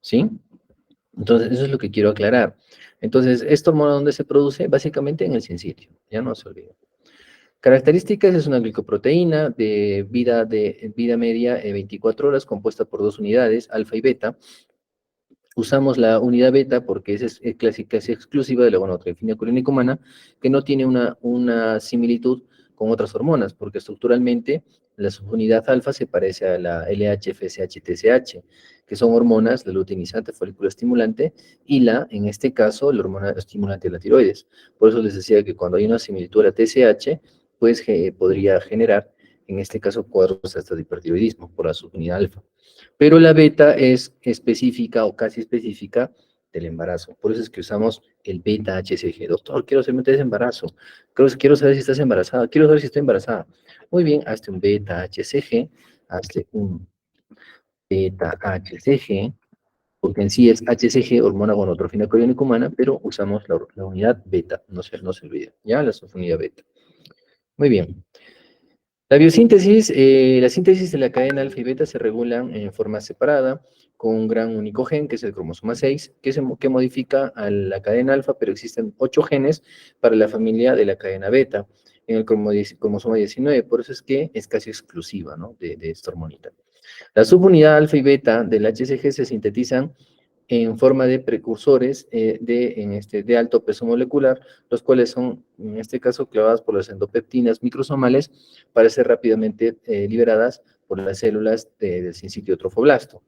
¿sí? Entonces, eso es lo que quiero aclarar. Entonces, ¿esta hormona dónde se produce? Básicamente en el sincitio, ya no se olviden. Características: es una glicoproteína de vida media 24 horas, compuesta por dos unidades, alfa y beta. Usamos la unidad beta porque es clásica, es exclusiva de la gonadotropina clínica humana, que no tiene una similitud con otras hormonas, porque estructuralmente la subunidad alfa se parece a la LH, FSH, TSH, que son hormonas, la luteinizante, folículo estimulante, y en este caso, la hormona estimulante de la tiroides. Por eso les decía que cuando hay una similitud a la TSH, pues podría generar, en este caso, cuadros hasta de hipertiroidismo por la subunidad alfa. Pero la beta es específica o casi específica del embarazo. Por eso es que usamos el beta-HCG. Doctor, quiero hacerme un test de embarazo. Quiero saber si estás embarazada. Quiero saber si estoy embarazada. Muy bien, hazte un beta-HCG. Hazte un beta-HCG, porque en sí es HCG, hormona gonotrofina coriónica humana, pero usamos la unidad beta. No se olvide. ¿Ya? La subunidad beta. Muy bien. La síntesis de la cadena alfa y beta se regulan en forma separada con un gran único gen, que es el cromosoma 6, que modifica a la cadena alfa, pero existen 8 genes para la familia de la cadena beta en el cromosoma 19, por eso es que es casi exclusiva, ¿no?, de esta hormonita. La subunidad alfa y beta del HCG se sintetizan en forma de precursores de alto peso molecular, los cuales son, en este caso, clavadas por las endopeptinas microsomales para ser rápidamente liberadas por las células del sincitio trofoblasto.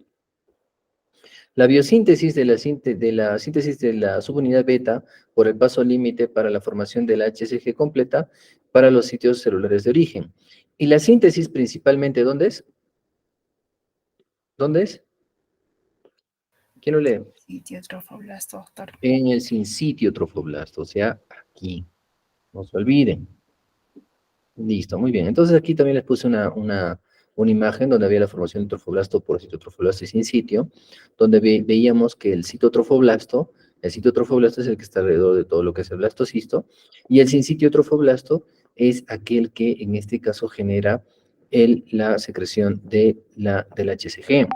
La biosíntesis síntesis de la subunidad beta por el paso límite para la formación de la HCG completa para los sitios celulares de origen. Y la síntesis principalmente, ¿dónde es? ¿Dónde es? ¿Quién lo lee? Sitio trofoblasto, doctor. En el sincitio trofoblasto, o sea, aquí. No se olviden. Listo, muy bien. Entonces aquí también les puse una imagen donde había la formación de trofoblasto por citotrofoblasto y sin sitio, donde veíamos que el citotrofoblasto es el que está alrededor de todo lo que es el blastocisto, y el sincitio trofoblasto es aquel que en este caso genera la secreción del HCG,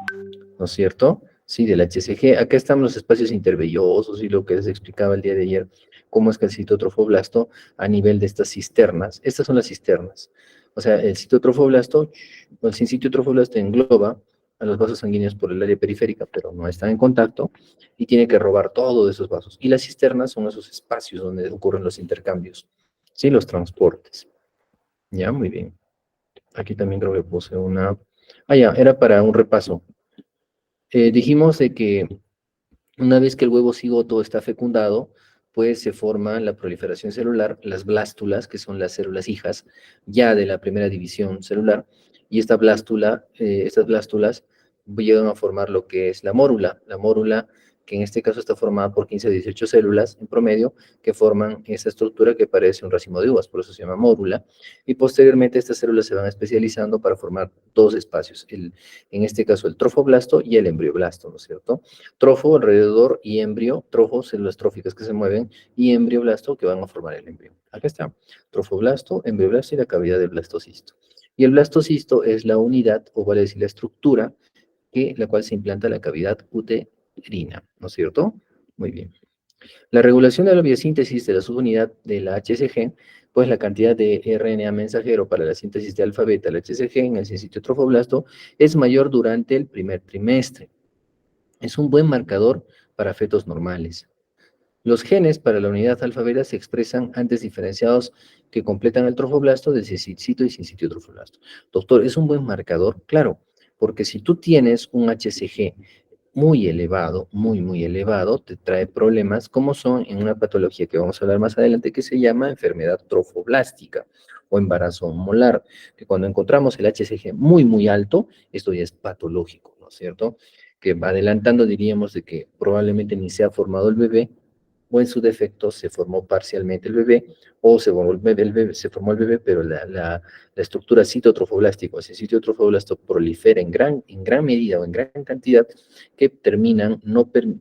¿no es cierto? Sí, del HCG. Acá están los espacios intervellosos y lo que les explicaba el día de ayer, cómo es que el citotrofoblasto a nivel de estas cisternas, estas son las cisternas, o sea, el citotrofoblasto, o el sincitio trofoblasto engloba a los vasos sanguíneos por el área periférica, pero no están en contacto, y tiene que robar todo de esos vasos. Y las cisternas son esos espacios donde ocurren los intercambios, ¿sí? Los transportes. Ya, muy bien. Aquí también creo que puse una... Ah, ya, era para un repaso. Dijimos de que una vez que el huevo cigoto está fecundado, pues se forma la proliferación celular, las blástulas, que son las células hijas ya de la primera división celular, y estas blástulas llegan a formar lo que es la mórula, que en este caso está formada por 15 a 18 células en promedio, que forman esa estructura que parece un racimo de uvas, por eso se llama mórula, y posteriormente estas células se van especializando para formar dos espacios, en este caso el trofoblasto y el embrioblasto, ¿no es cierto? Trofo alrededor y embrio, trofos, células tróficas que se mueven, y embrioblasto que van a formar el embrión. Acá está, trofoblasto, embrioblasto y la cavidad del blastocisto. Y el blastocisto es la unidad, o vale decir la estructura, la cual se implanta en la cavidad uterina, ¿no es cierto? Muy bien. La regulación de la biosíntesis de la subunidad de la HCG, pues la cantidad de RNA mensajero para la síntesis de alfa-beta, la HCG en el sincitio trofoblasto, es mayor durante el primer trimestre. Es un buen marcador para fetos normales. Los genes para la unidad alfa-beta se expresan antes diferenciados que completan el trofoblasto del sincitio y sincitio trofoblasto. Doctor, ¿es un buen marcador? Claro, porque si tú tienes un HCG muy elevado, muy elevado, te trae problemas como son en una patología que vamos a hablar más adelante que se llama enfermedad trofoblástica o embarazo molar, que cuando encontramos el HCG muy alto, esto ya es patológico, ¿no es cierto? Que va adelantando diríamos de que probablemente ni se ha formado el bebé, o en su defecto se formó parcialmente el bebé, o se formó el bebé, pero la estructura citotrofoblástica, o ese sitio trofoblasto prolifera en gran medida o en gran cantidad, que terminan,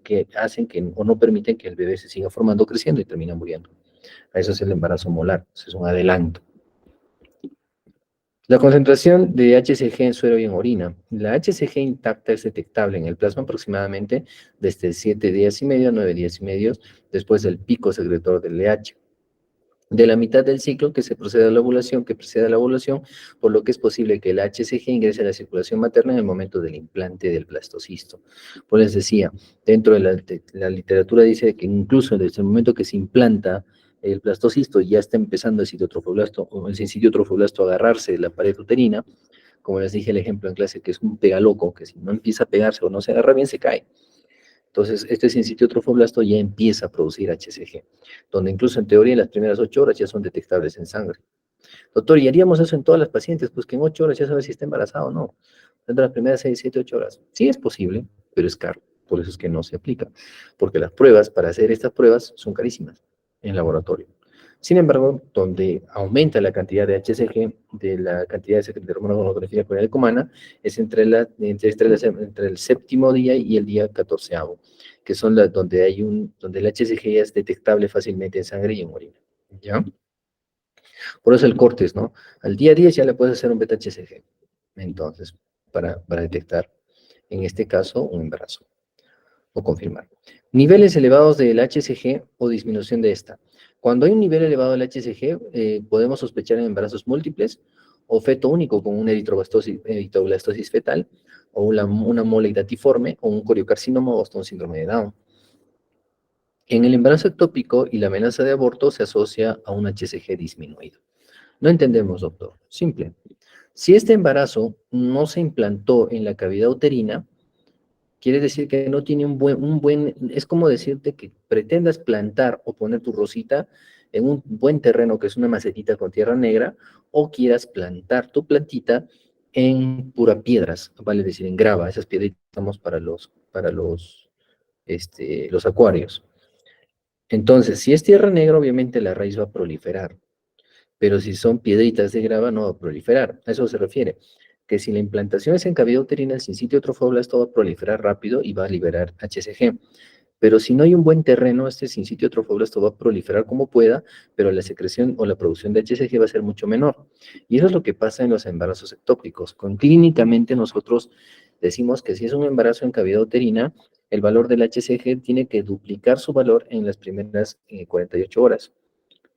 que hacen que, o no permiten que el bebé se siga formando, creciendo y termina muriendo. Eso es el embarazo molar, eso es un adelanto. La concentración de HCG en suero y en orina. La HCG intacta es detectable en el plasma aproximadamente desde 7 días y medio a 9 días y medio después del pico secretor del LH. De la mitad del ciclo que precede a la ovulación, por lo que es posible que el HCG ingrese a la circulación materna en el momento del implante del blastocisto. Pues les decía, dentro de la literatura dice que incluso desde el momento que se implanta el blastocisto ya está empezando el citotrofoblasto o el sincitiotrofoblasto a agarrarse de la pared uterina, como les dije el ejemplo en clase, que es un pegaloco, que si no empieza a pegarse o no se agarra bien, se cae. Entonces, este sincitiotrofoblasto ya empieza a producir HCG, donde incluso en teoría en las primeras 8 horas ya son detectables en sangre. Doctor, ¿y haríamos eso en todas las pacientes? Pues que en 8 horas ya sabes si está embarazada o no. Dentro de las primeras 6, 7, 8 horas. Sí es posible, pero es caro. Por eso es que no se aplica. Porque las pruebas, para hacer estas pruebas, son carísimas en laboratorio. Sin embargo, donde aumenta la cantidad de HCG, de la cantidad de hormona gonadotropina coriónica humana, es entre el séptimo día y el día 14º, que son las donde el HCG es detectable fácilmente en sangre y en orina. ¿Ya? Por eso el cortes, ¿no? Al día 10 ya le puedes hacer un beta-HCG. Entonces, para detectar, en este caso, un embarazo o confirmar. Niveles elevados del HCG o disminución de esta. Cuando hay un nivel elevado del HCG, podemos sospechar en embarazos múltiples o feto único con una eritroblastosis fetal o una mole hidatiforme o un coriocarcinoma o hasta un síndrome de Down. En el embarazo ectópico y la amenaza de aborto se asocia a un HCG disminuido. No entendemos, doctor. Simple. Si este embarazo no se implantó en la cavidad uterina, quiere decir que no tiene es como decirte que pretendas plantar o poner tu rosita en un buen terreno que es una macetita con tierra negra, o quieras plantar tu plantita en pura piedras, vale decir, en grava. Esas piedritas estamos los acuarios. Entonces, si es tierra negra, obviamente la raíz va a proliferar. Pero si son piedritas de grava, no va a proliferar. A eso se refiere. Que si la implantación es en cavidad uterina, el sincitio trofoblasto va a proliferar rápido y va a liberar HCG. Pero si no hay un buen terreno, este sincitio trofoblasto va a proliferar como pueda, pero la secreción o la producción de HCG va a ser mucho menor. Y eso es lo que pasa en los embarazos ectópicos. Clínicamente nosotros decimos que si es un embarazo en cavidad uterina, el valor del HCG tiene que duplicar su valor en las primeras 48 horas.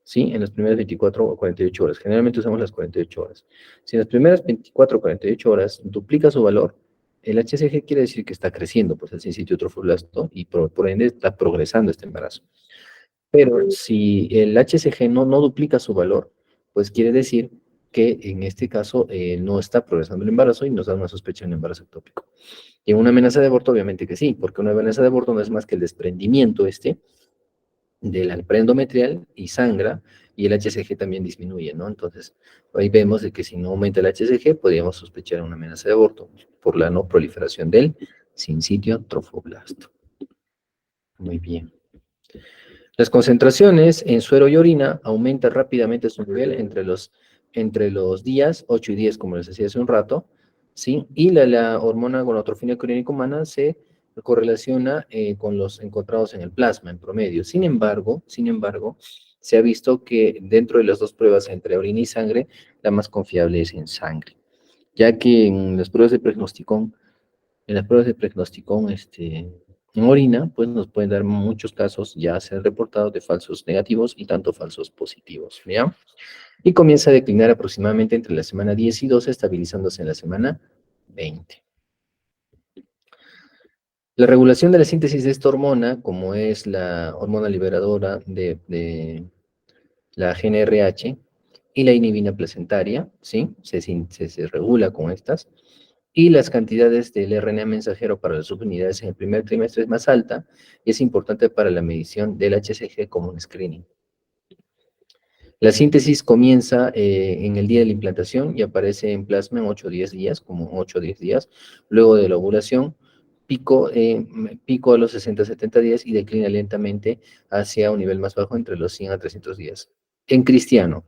¿Sí? En las primeras 24 o 48 horas. Generalmente usamos las 48 horas. Si en las primeras 24 o 48 horas duplica su valor, el HCG quiere decir que está creciendo, pues el sincitio trofoblasto, y por ende está progresando este embarazo. Pero si el HCG no duplica su valor, pues quiere decir que en este caso no está progresando el embarazo y nos da una sospecha de un embarazo ectópico. Y en una amenaza de aborto, obviamente que sí, porque una amenaza de aborto no es más que el desprendimiento del preendometrial y sangra, y el HCG también disminuye, ¿no? Entonces, ahí vemos de que si no aumenta el HCG, podríamos sospechar una amenaza de aborto por la no proliferación del sincitio trofoblasto. Muy bien. Las concentraciones en suero y orina aumentan rápidamente su nivel entre los días 8 y 10, como les decía hace un rato, ¿sí? Y la hormona gonadotrofina coriónica humana se correlaciona con los encontrados en el plasma, en promedio. Sin embargo, se ha visto que dentro de las dos pruebas entre orina y sangre, la más confiable es en sangre, ya que en las pruebas de pregnosticón, en orina, pues nos pueden dar muchos casos, ya se han reportado de falsos negativos y tanto falsos positivos, ¿ya? Y comienza a declinar aproximadamente entre la semana 10 y 12, estabilizándose en la semana 20. La regulación de la síntesis de esta hormona, como es la hormona liberadora de la GnRH y la inhibina placentaria, ¿sí? Se regula con estas. Y las cantidades del RNA mensajero para las subunidades en el primer trimestre es más alta y es importante para la medición del HCG como un screening. La síntesis comienza en el día de la implantación y aparece en plasma en 8 o 10 días, como 8 o 10 días, luego de la ovulación, pico a los 60-70 días y declina lentamente hacia un nivel más bajo entre los 100 a 300 días. En cristiano,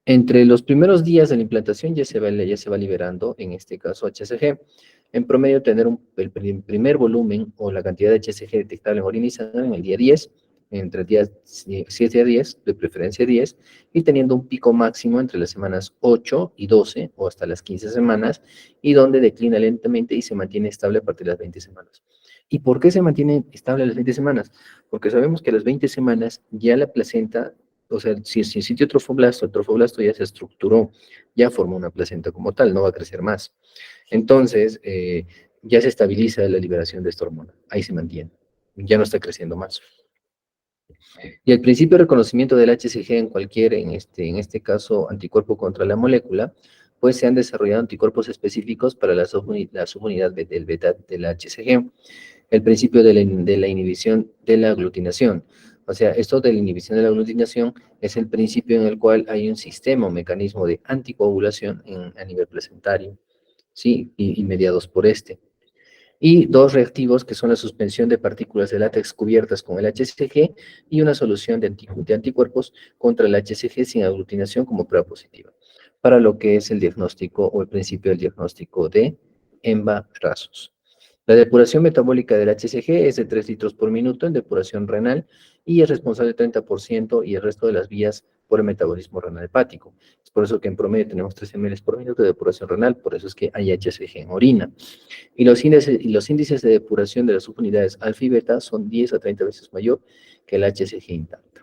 entre los primeros días de la implantación ya se va liberando, en este caso HCG. En promedio, tener el primer volumen o la cantidad de HCG detectable en orina y sangre en el día 10 entre días 7 a 10, de preferencia 10, y teniendo un pico máximo entre las semanas 8 y 12 o hasta las 15 semanas, y donde declina lentamente y se mantiene estable a partir de las 20 semanas. ¿Y por qué se mantiene estable a las 20 semanas? Porque sabemos que a las 20 semanas ya la placenta, o sea, si el sitio trofoblasto, el trofoblasto ya se estructuró, ya formó una placenta como tal, no va a crecer más. Entonces, ya se estabiliza la liberación de esta hormona, ahí se mantiene, ya no está creciendo más. Y el principio de reconocimiento del HCG en cualquier, en este caso, anticuerpo contra la molécula, pues se han desarrollado anticuerpos específicos para la subunidad del beta del HCG. El principio de la inhibición de la aglutinación. O sea, esto de la inhibición de la aglutinación es el principio en el cual hay un sistema, un mecanismo de anticoagulación a nivel placentario, ¿sí? Y mediados por este. Y dos reactivos que son la suspensión de partículas de látex cubiertas con el HCG y una solución de anticuerpos contra el HCG sin aglutinación como prueba positiva, para lo que es el diagnóstico o el principio del diagnóstico de embarazos. La depuración metabólica del HCG es de 3 litros por minuto en depuración renal y es responsable del 30% y el resto de las vías por el metabolismo renal hepático. Es por eso que en promedio tenemos 13 ml por minuto de depuración renal, por eso es que hay HCG en orina. Y los índices de depuración de las subunidades alfa y beta son 10 a 30 veces mayor que el HCG intacto.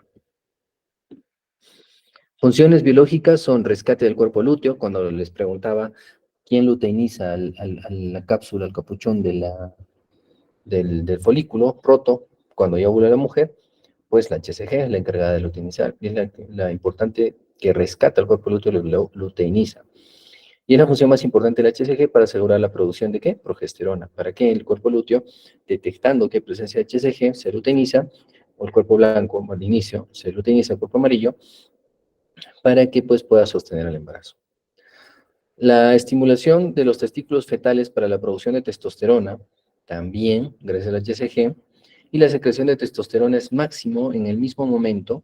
Funciones biológicas son rescate del cuerpo lúteo, cuando les preguntaba quién luteiniza a la cápsula, al capuchón del folículo roto, cuando ya ovula la mujer, pues la HCG es la encargada de luteinizar, y es la importante que rescata el cuerpo lúteo, lo luteiniza. Y es la función más importante del HCG para asegurar la producción de ¿qué? Progesterona, para que el cuerpo lúteo, detectando que hay presencia de HCG, se luteiniza, o el cuerpo blanco al inicio, se luteiniza el cuerpo amarillo, para que pues pueda sostener el embarazo. La estimulación de los testículos fetales para la producción de testosterona, también gracias al HCG, y la secreción de testosterona es máximo en el mismo momento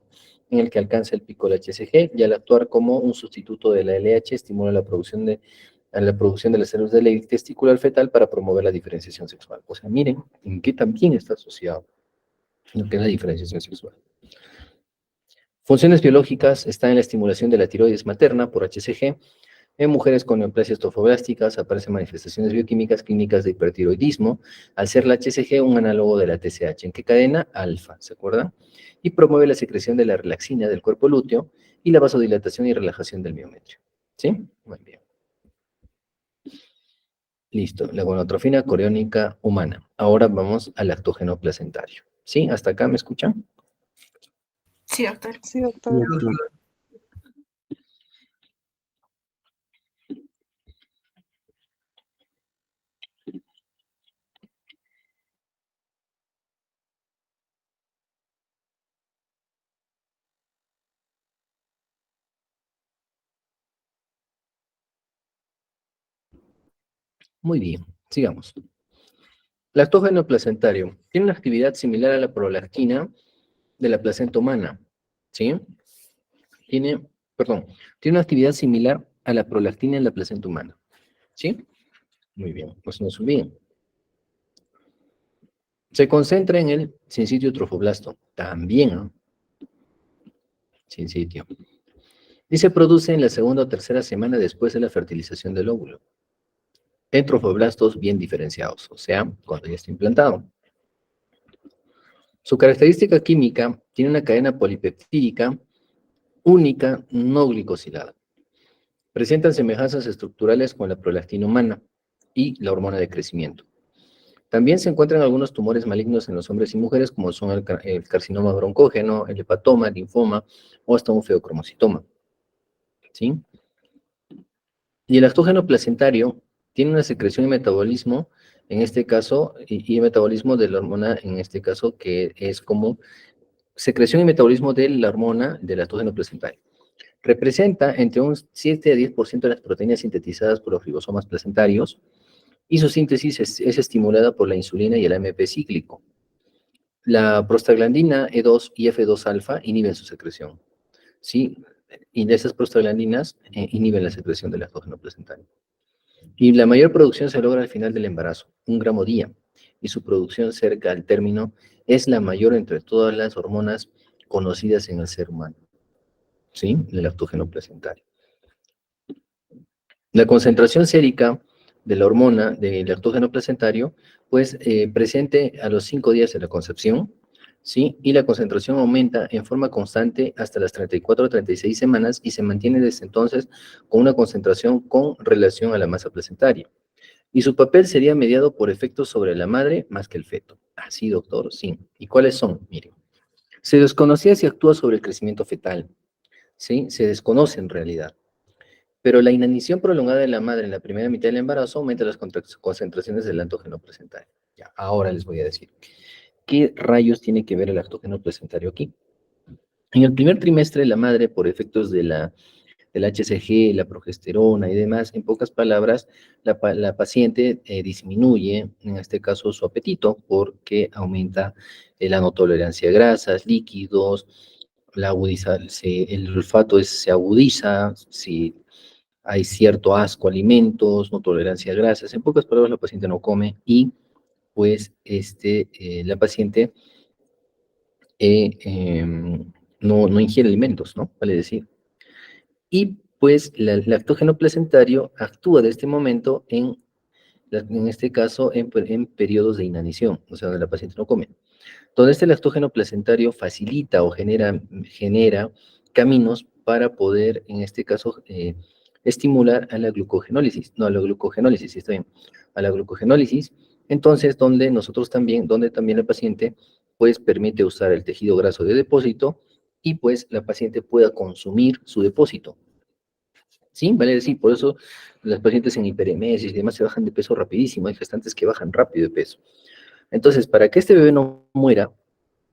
en el que alcanza el pico del HCG, y al actuar como un sustituto de la LH estimula la producción de las células del testicular fetal para promover la diferenciación sexual. O sea, miren en qué también está asociado lo que es la diferenciación sexual. Funciones biológicas están en la estimulación de la tiroides materna por HCG. En mujeres con neoplasias trofoblásticas aparecen manifestaciones bioquímicas clínicas de hipertiroidismo, al ser la HCG un análogo de la TSH. ¿En qué cadena? Alfa, ¿se acuerdan? Y promueve la secreción de la relaxina del cuerpo lúteo y la vasodilatación y relajación del miometrio. ¿Sí? Muy bien. Listo, la gonotrofina coriónica humana. Ahora vamos al lactógeno placentario. ¿Sí? ¿Hasta acá me escuchan? Sí, doctor. Sí, doctor. Muy bien, sigamos. Lactógeno placentario tiene una actividad similar a la prolactina de la placenta humana, ¿sí? Tiene una actividad similar a la prolactina en la placenta humana, ¿sí? Muy bien, pues no se olviden. Se concentra en el sincitio trofoblasto, también, ¿no? Sincitio. Y se produce en la segunda o tercera semana después de la fertilización del óvulo, en trofoblastos bien diferenciados, o sea, cuando ya está implantado. Su característica química tiene una cadena polipeptídica única, no glicosilada. Presentan semejanzas estructurales con la prolactina humana y la hormona de crecimiento. También se encuentran algunos tumores malignos en los hombres y mujeres, como son el carcinoma broncógeno, el hepatoma, el linfoma o hasta un feocromocitoma. ¿Sí? Y el lactógeno placentario tiene una secreción y metabolismo, en este caso, y metabolismo de la hormona, en este caso, que es como secreción y metabolismo de la hormona del lactógeno placentario. Representa entre un 7 a 10% de las proteínas sintetizadas por los ribosomas placentarios, y su síntesis es estimulada por la insulina y el AMP cíclico. La prostaglandina E2 y F2 alfa inhiben su secreción, ¿sí? Y de esas prostaglandinas inhiben la secreción del lactógeno placentario. Y la mayor producción se logra al final del embarazo, 1 gramo día, y su producción cerca al término es la mayor entre todas las hormonas conocidas en el ser humano, ¿sí? El lactógeno placentario. La concentración sérica de la hormona del lactógeno placentario, pues presente a los 5 días de la concepción, ¿sí? Y la concentración aumenta en forma constante hasta las 34 o 36 semanas y se mantiene desde entonces con una concentración con relación a la masa placentaria. Y su papel sería mediado por efectos sobre la madre más que el feto. Ah, sí, doctor, sí. ¿Y cuáles son? Mire, se desconocía si actúa sobre el crecimiento fetal, ¿sí? Se desconoce en realidad. Pero la inanición prolongada de la madre en la primera mitad del embarazo aumenta las concentraciones del lactógeno placentario. Ya, ahora les voy a decir, ¿qué rayos tiene que ver el lactógeno placentario aquí? En el primer trimestre, la madre, por efectos de del HCG, la progesterona y demás, en pocas palabras, la paciente disminuye, en este caso, su apetito, porque aumenta la no tolerancia a grasas, líquidos, el olfato se agudiza, si hay cierto asco a alimentos, no tolerancia a grasas. En pocas palabras, la paciente no come y pues la paciente no ingiere alimentos, ¿no? Vale decir. Y pues el lactógeno placentario actúa de este momento en este caso, en periodos de inanición, o sea, donde la paciente no come. Donde este lactógeno placentario facilita o genera caminos para poder, en este caso, estimular a la glucogenólisis, no a la glucogenólisis, sí está bien, a la glucogenólisis, entonces donde también la paciente pues permite usar el tejido graso de depósito y pues la paciente pueda consumir su depósito. ¿Sí? Vale decir, por eso las pacientes en hiperemesis y demás se bajan de peso rapidísimo, hay gestantes que bajan rápido de peso. Entonces, para que este bebé no muera,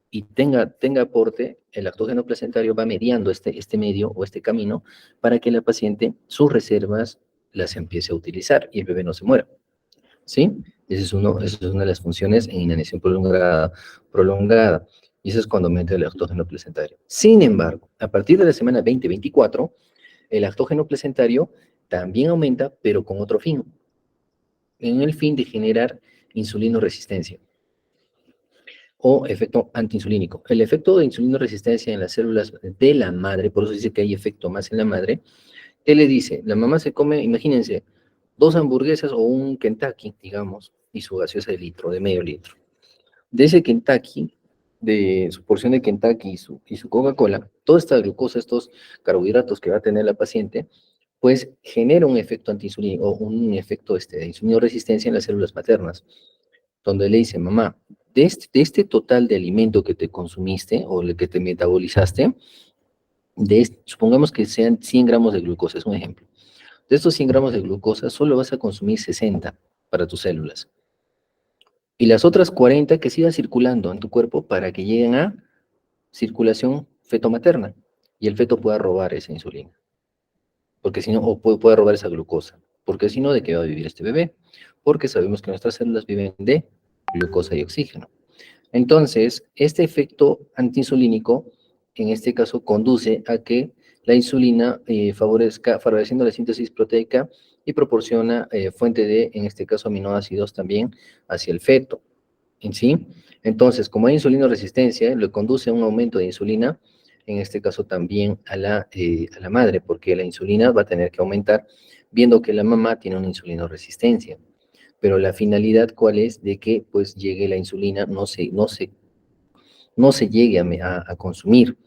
y tenga aporte, el lactógeno placentario va mediando este medio o este camino para que la paciente sus reservas las empiece a utilizar y el bebé no se muera. ¿Sí? Esa es una de las funciones en inanición prolongada. Y eso es cuando aumenta el lactógeno placentario. Sin embargo, a partir de la semana 20-24, el lactógeno placentario también aumenta, pero con otro fin, en el fin de generar insulinoresistencia o efecto antiinsulínico. El efecto de insulinoresistencia en las células de la madre, por eso dice que hay efecto más en la madre, ¿qué le dice? La mamá se come, imagínense, 2 hamburguesas o un Kentucky, digamos, y su gaseosa de litro, de medio litro. De ese Kentucky, de su porción de Kentucky y su Coca-Cola, toda esta glucosa, estos carbohidratos que va a tener la paciente, pues genera un efecto antiinsulínico o un efecto de insulinoresistencia en las células maternas donde le dice, mamá, de este total de alimento que te consumiste o el que te metabolizaste, supongamos que sean 100 gramos de glucosa, es un ejemplo. De estos 100 gramos de glucosa, solo vas a consumir 60 para tus células. Y las otras 40 que sigan circulando en tu cuerpo para que lleguen a circulación fetomaterna y el feto pueda robar esa insulina. Porque si no, o puede robar esa glucosa. Porque si no, ¿de qué va a vivir este bebé? Porque sabemos que nuestras células viven de glucosa y oxígeno. Entonces, este efecto antiinsulínico, en este caso, conduce a que la insulina favorezca, favoreciendo la síntesis proteica y proporciona fuente de, en este caso, aminoácidos también hacia el feto. ¿En sí? Entonces, como hay insulinoresistencia, le conduce a un aumento de insulina, en este caso también a la madre, porque la insulina va a tener que aumentar, viendo que la mamá tiene una insulinoresistencia. Pero la finalidad, ¿cuál es? De que pues llegue la insulina, no se llegue a consumir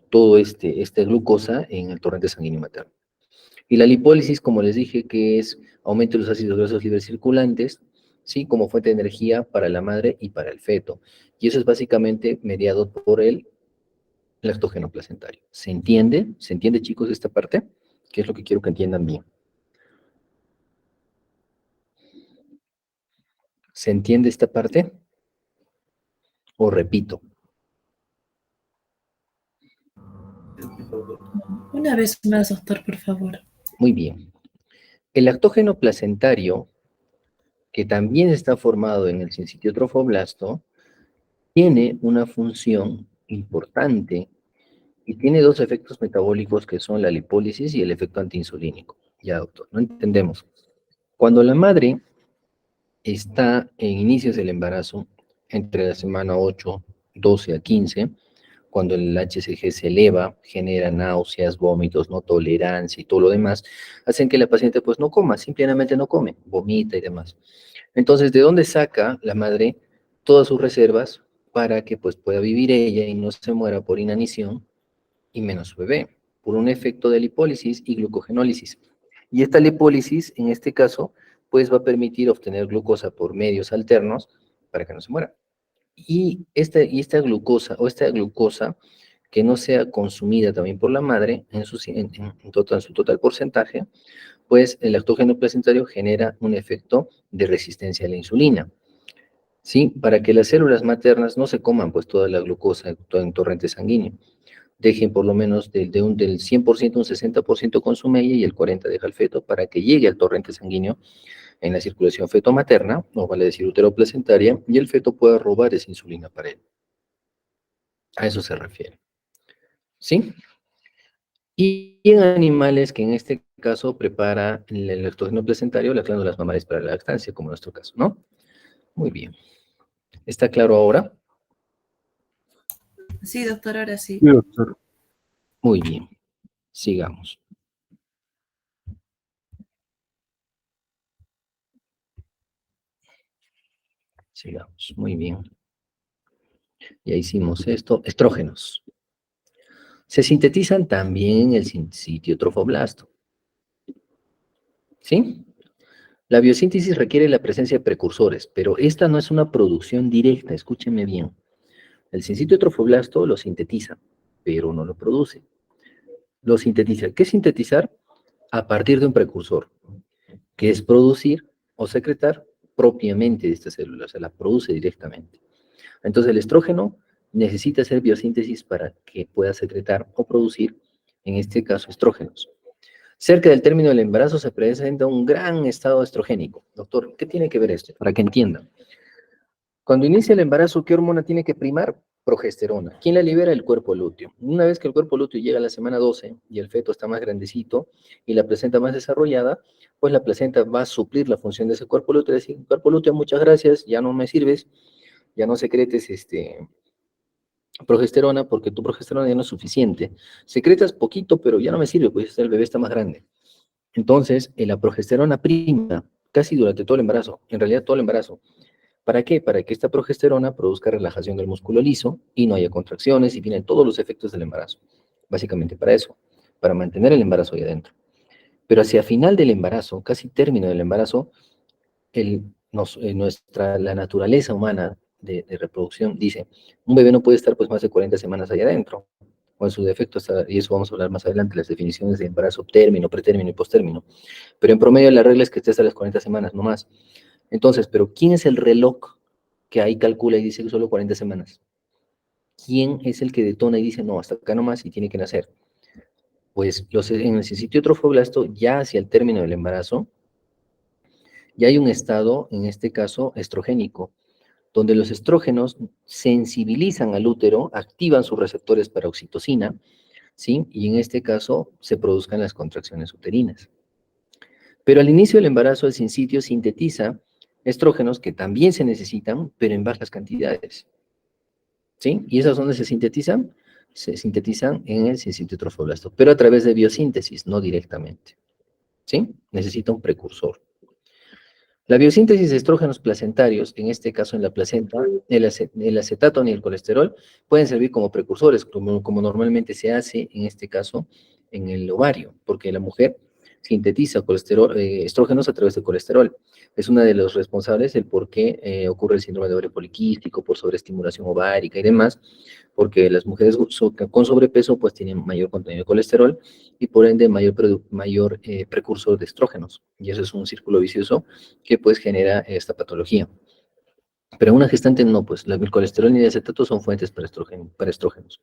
todo este glucosa en el torrente sanguíneo materno. Y la lipólisis, como les dije, que es aumento de los ácidos grasos libres circulantes, ¿sí? Como fuente de energía para la madre y para el feto. Y eso es básicamente mediado por el lactógeno placentario. ¿Se entiende? ¿Se entiende, chicos, esta parte? Que es lo que quiero que entiendan bien. ¿Se entiende esta parte? O repito. Una vez más, doctor, por favor. Muy bien. El lactógeno placentario, que también está formado en el sincitio trofoblasto, tiene una función importante y tiene dos efectos metabólicos que son la lipólisis y el efecto antiinsulínico. Ya, doctor, no entendemos. Cuando la madre está en inicios del embarazo, entre la semana 8, 12 a 15, cuando el HCG se eleva, genera náuseas, vómitos, no tolerancia y todo lo demás, hacen que la paciente pues no coma, simplemente no come, vomita y demás. Entonces, ¿de dónde saca la madre todas sus reservas para que pues pueda vivir ella y no se muera por inanición y menos su bebé? Por un efecto de lipólisis y glucogenólisis. Y esta lipólisis, en este caso, pues va a permitir obtener glucosa por medios alternos para que no se muera. Y esta glucosa, o esta glucosa que no sea consumida también por la madre en su total porcentaje, pues el lactógeno placentario genera un efecto de resistencia a la insulina. ¿Sí? Para que las células maternas no se coman pues toda la glucosa en torrente sanguíneo. Dejen por lo menos del 100% un 60% consume ella y el 40% deja al feto para que llegue al torrente sanguíneo en la circulación feto-materna, o vale decir útero-placentaria, y el feto pueda robar esa insulina para él. A eso se refiere. ¿Sí? Y en animales que en este caso prepara el lactógeno placentario, las glándulas mamarias para la lactancia, como en nuestro caso, ¿no? Muy bien. ¿Está claro ahora? Sí, doctor, ahora sí. Sí, doctor. Muy bien. Sigamos. Sigamos. Muy bien. Ya hicimos esto. Estrógenos. Se sintetizan también en el sitio trofoblasto. ¿Sí? La biosíntesis requiere la presencia de precursores, pero esta no es una producción directa, escúchenme bien. El sincitio trofoblasto lo sintetiza, pero no lo produce. Lo sintetiza. ¿Qué es sintetizar? A partir de un precursor, que es producir o secretar propiamente de esta célula, o sea, la produce directamente. Entonces el estrógeno necesita hacer biosíntesis para que pueda secretar o producir, en este caso, estrógenos. Cerca del término del embarazo se presenta un gran estado estrogénico. Doctor, ¿qué tiene que ver esto? Para que entiendan. Cuando inicia el embarazo, ¿qué hormona tiene que primar? Progesterona. ¿Quién la libera? El cuerpo lúteo. Una vez que el cuerpo lúteo llega a la semana 12 y el feto está más grandecito y la placenta más desarrollada, pues la placenta va a suplir la función de ese cuerpo lúteo, es decir, cuerpo lúteo, muchas gracias, ya no me sirves, ya no secretes progesterona porque tu progesterona ya no es suficiente. Secretas poquito, pero ya no me sirve, pues el bebé está más grande. Entonces, la progesterona prima casi durante todo el embarazo, en realidad todo el embarazo. ¿Para qué? Para que esta progesterona produzca relajación del músculo liso y no haya contracciones y vienen todos los efectos del embarazo. Básicamente para eso, para mantener el embarazo ahí adentro. Pero hacia final del embarazo, casi término del embarazo, la naturaleza humana de reproducción dice, un bebé no puede estar pues más de 40 semanas ahí adentro, o en su defecto, y eso vamos a hablar más adelante, las definiciones de embarazo término, pretérmino y postérmino. Pero en promedio la regla es que esté hasta las 40 semanas, no más. Entonces, ¿pero quién es el reloj que ahí calcula y dice que solo 40 semanas? ¿Quién es el que detona y dice, no, hasta acá nomás y tiene que nacer? Pues en el sitio trofoblasto, ya hacia el término del embarazo, ya hay un estado, en este caso, estrogénico, donde los estrógenos sensibilizan al útero, activan sus receptores para oxitocina, ¿sí? Y en este caso se produzcan las contracciones uterinas. Pero al inicio del embarazo, el sincitio sintetiza estrógenos que también se necesitan, pero en bajas cantidades. ¿Sí? ¿Y esas dónde se sintetizan? Se sintetizan en el sincitio trofoblasto, pero a través de biosíntesis, no directamente. ¿Sí? Necesita un precursor. La biosíntesis de estrógenos placentarios, en este caso en la placenta, el acetato ni el colesterol, pueden servir como precursores, como normalmente se hace, en este caso, en el ovario, porque la mujer sintetiza estrógenos a través de colesterol. Es una de los responsables del por qué ocurre el síndrome de ovario poliquístico, por sobreestimulación ovárica y demás, porque las mujeres con sobrepeso pues tienen mayor contenido de colesterol y por ende mayor precursor de estrógenos. Y eso es un círculo vicioso que pues genera esta patología. Pero una gestante no, pues el colesterol ni el acetato son fuentes para estrógenos.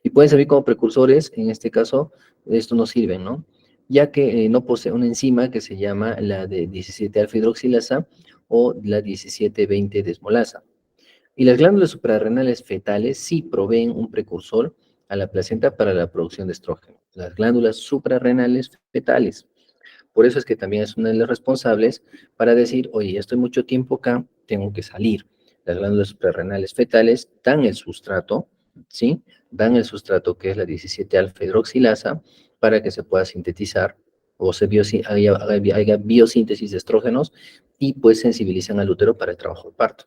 Y pueden servir como precursores, en este caso, esto no sirven, ¿no? Ya que no posee una enzima que se llama la de 17-alfa-hidroxilasa o la 17-20-desmolasa. Y las glándulas suprarrenales fetales sí proveen un precursor a la placenta para la producción de estrógeno. Las glándulas suprarrenales fetales. Por eso es que también es una de las responsables para decir, oye, ya estoy mucho tiempo acá, tengo que salir. Las glándulas suprarrenales fetales dan el sustrato, ¿sí? Dan el sustrato que es la 17-alfa-hidroxilasa para que se pueda sintetizar o haga biosíntesis de estrógenos y pues sensibilizan al útero para el trabajo de parto.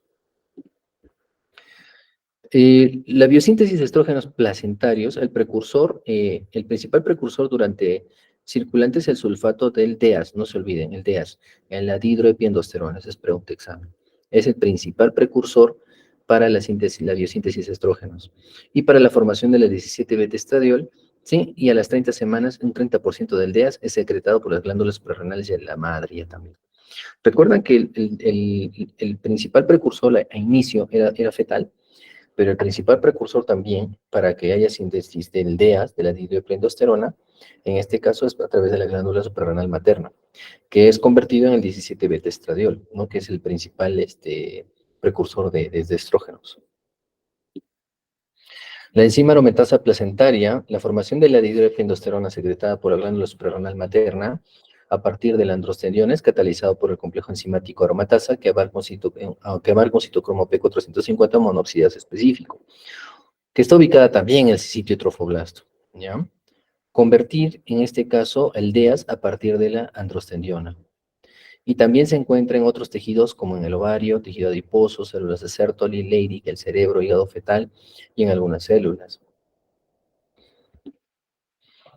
La biosíntesis de estrógenos placentarios, el principal precursor durante circulante es el sulfato del DEAS, no se olviden, el DEAS, en la dihidroepiandrosterona, esa es pregunta examen. Es el principal precursor para la biosíntesis de estrógenos. Y para la formación de la 17-beta-estradiol, ¿sí? Y a las 30 semanas, un 30% del DEAS es secretado por las glándulas suprarrenales de la madre ya también. Recuerdan que el principal precursor a inicio era fetal, pero el principal precursor también para que haya síntesis del DEAS, de la dihidroepiandrosterona, en este caso es a través de la glándula suprarrenal materna, que es convertido en el 17-beta-estradiol, ¿no? Que es el principal precursor de estrógenos. La enzima aromatasa placentaria, la formación de la dihidroepiandrosterona secretada por la glándula suprarrenal materna a partir del androstendión es catalizado por el complejo enzimático aromatasa que abarca un citocromo P450 monoxidasa específico, que está ubicada también en el sitio trofoblasto, ¿ya? Convertir, en este caso, el DEAS a partir de la androstendiona. Y también se encuentra en otros tejidos como en el ovario, tejido adiposo, células de Sertoli, Leydig, el cerebro, hígado fetal y en algunas células.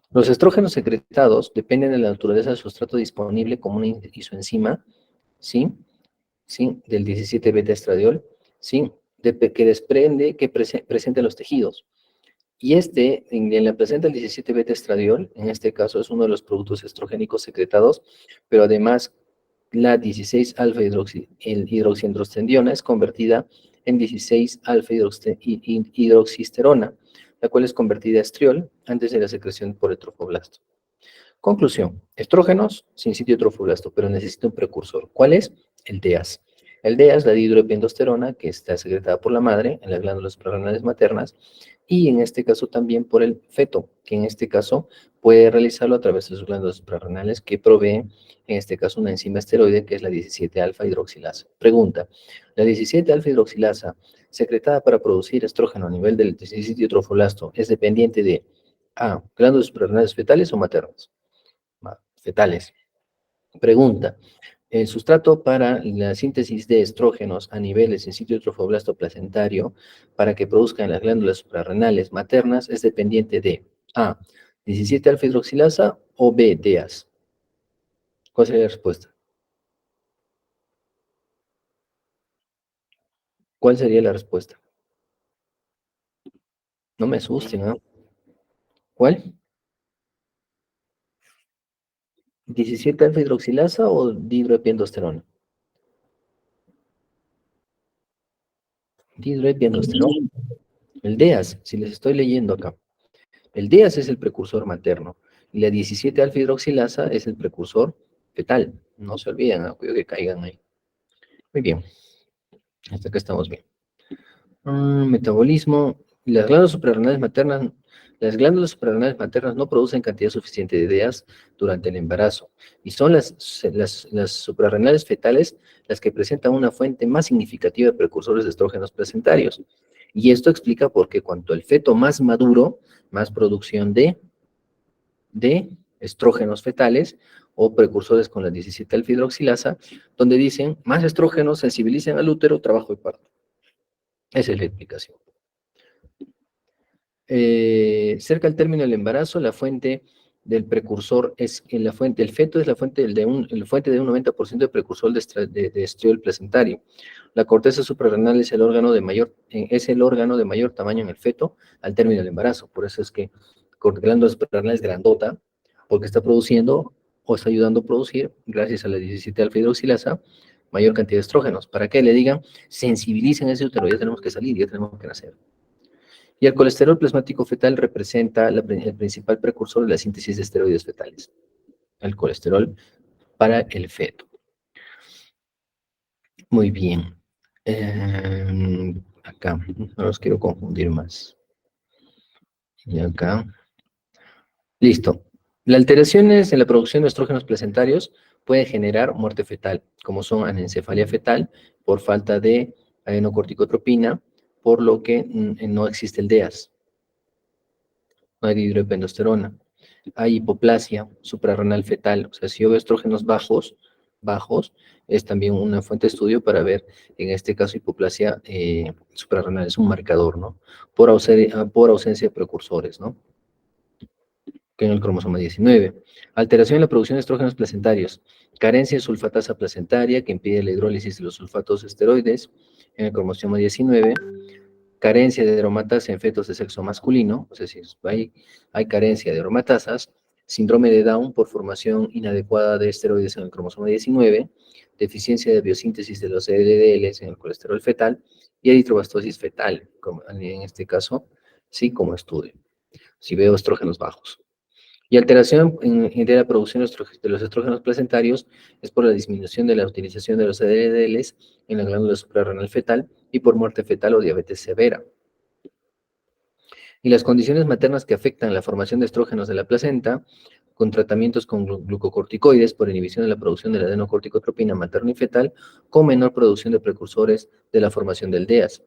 Los estrógenos secretados dependen de la naturaleza del sustrato disponible como una isoenzima, ¿sí? ¿Sí? Del 17-beta-estradiol, ¿sí? Que desprende, que presenta los tejidos. Y en la placenta el 17-beta-estradiol, en este caso es uno de los productos estrogénicos secretados, pero además la 16-alfa-hidroxiandrostendiona es convertida en 16-alfa-hidroxisterona, la cual es convertida a estriol antes de la secreción por el trofoblasto. Conclusión, estrógenos sin sitio trofoblasto, pero necesita un precursor. ¿Cuál es? El DEAS. El DEAS, la dihidroepiandrosterona, que está secretada por la madre en las glándulas suprarrenales maternas, y en este caso también por el feto, que en este caso puede realizarlo a través de sus glándulas suprarrenales que proveen, en este caso, una enzima esteroide que es la 17-alfa-hidroxilasa. Pregunta, la 17-alfa-hidroxilasa secretada para producir estrógeno a nivel del sitio trofoblasto es dependiente de A, glándulas suprarrenales fetales o maternas. Fetales. Pregunta, el sustrato para la síntesis de estrógenos a niveles en sitio trofoblasto placentario para que produzcan las glándulas suprarrenales maternas es dependiente de A, 17-alfa-hidroxilasa o B, DEAS. ¿Cuál sería la respuesta? ¿Cuál sería la respuesta? No me asusten, ¿ah? ¿Cuál? ¿17-alfa-hidroxilasa o dihidroepiandrosterona? Dihidroepiandrosterona. El DEAS, si les estoy leyendo acá. El DEAS es el precursor materno y la 17-alfa-hidroxilasa es el precursor fetal. No se olviden, cuidado que caigan ahí. Muy bien, hasta acá estamos bien. Metabolismo. Las glándulas suprarrenales maternas no producen cantidad suficiente de DEAS durante el embarazo y son las suprarrenales fetales las que presentan una fuente más significativa de precursores de estrógenos placentarios. Y esto explica por qué cuanto el feto más maduro, más producción de estrógenos fetales o precursores con la 17-alfa-hidroxilasa, donde dicen más estrógenos sensibilizan al útero, trabajo y parto. Esa es la explicación. Cerca al término del embarazo, la fuente del precursor es la fuente, el feto es la fuente de un 90% de precursor de estriol placentario. La corteza suprarrenal es el órgano de mayor tamaño en el feto al término del embarazo. Por eso es que la glándula suprarrenal es grandota, porque está produciendo o está ayudando a producir, gracias a la 17-alfa-hidroxilasa, mayor cantidad de estrógenos. Para que le digan, sensibilicen ese útero, ya tenemos que salir, ya tenemos que nacer. Y el colesterol plasmático fetal representa el principal precursor de la síntesis de esteroides fetales. El colesterol para el feto. Muy bien. Acá, no los quiero confundir más. Y acá. Listo. Las alteraciones en la producción de estrógenos placentarios pueden generar muerte fetal, como son anencefalia fetal por falta de adenocorticotropina, por lo que no existe el DEAS, no hay dihidroepiandrosterona. Hay hipoplasia suprarrenal fetal, o sea, si yo veo estrógenos bajos, es también una fuente de estudio para ver, en este caso, hipoplasia suprarrenal, es un marcador, ¿no? Por ausencia de precursores, ¿no? Que en el cromosoma 19. Alteración en la producción de estrógenos placentarios. Carencia de sulfatasa placentaria que impide la hidrólisis de los sulfatos esteroides en el cromosoma 19. Carencia de aromatasa en fetos de sexo masculino, o sea, si hay carencia de aromatasas. Síndrome de Down por formación inadecuada de esteroides en el cromosoma 19. Deficiencia de biosíntesis de los LDLs en el colesterol fetal y eritrobastosis fetal, como en este caso, sí, como estudio. Si veo estrógenos bajos. Y alteración de la producción de los estrógenos placentarios es por la disminución de la utilización de los LDLs en la glándula suprarrenal fetal y por muerte fetal o diabetes severa. Y las condiciones maternas que afectan la formación de estrógenos de la placenta, con tratamientos con glucocorticoides por inhibición de la producción de la adenocorticotropina materna y fetal, con menor producción de precursores de la formación del DEAS.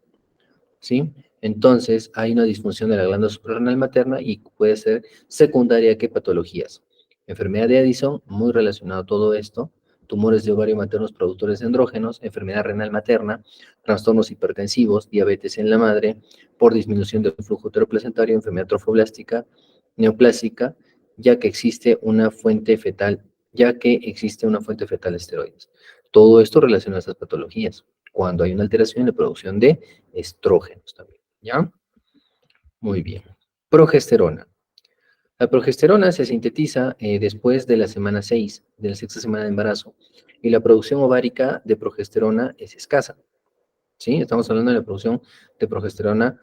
¿Sí? Entonces, hay una disfunción de la glándula suprarrenal materna y puede ser secundaria a qué patologías. Enfermedad de Addison, muy relacionado a todo esto, tumores de ovario maternos productores de andrógenos, enfermedad renal materna, trastornos hipertensivos, diabetes en la madre, por disminución del flujo uteroplacentario, enfermedad trofoblástica, neoplásica, ya que existe una fuente fetal de esteroides. Todo esto relaciona a estas patologías, cuando hay una alteración en la producción de estrógenos también, ¿ya? Muy bien. Progesterona. La progesterona se sintetiza después de la semana 6, de la sexta semana de embarazo, y la producción ovárica de progesterona es escasa, ¿sí? Estamos hablando de la producción de progesterona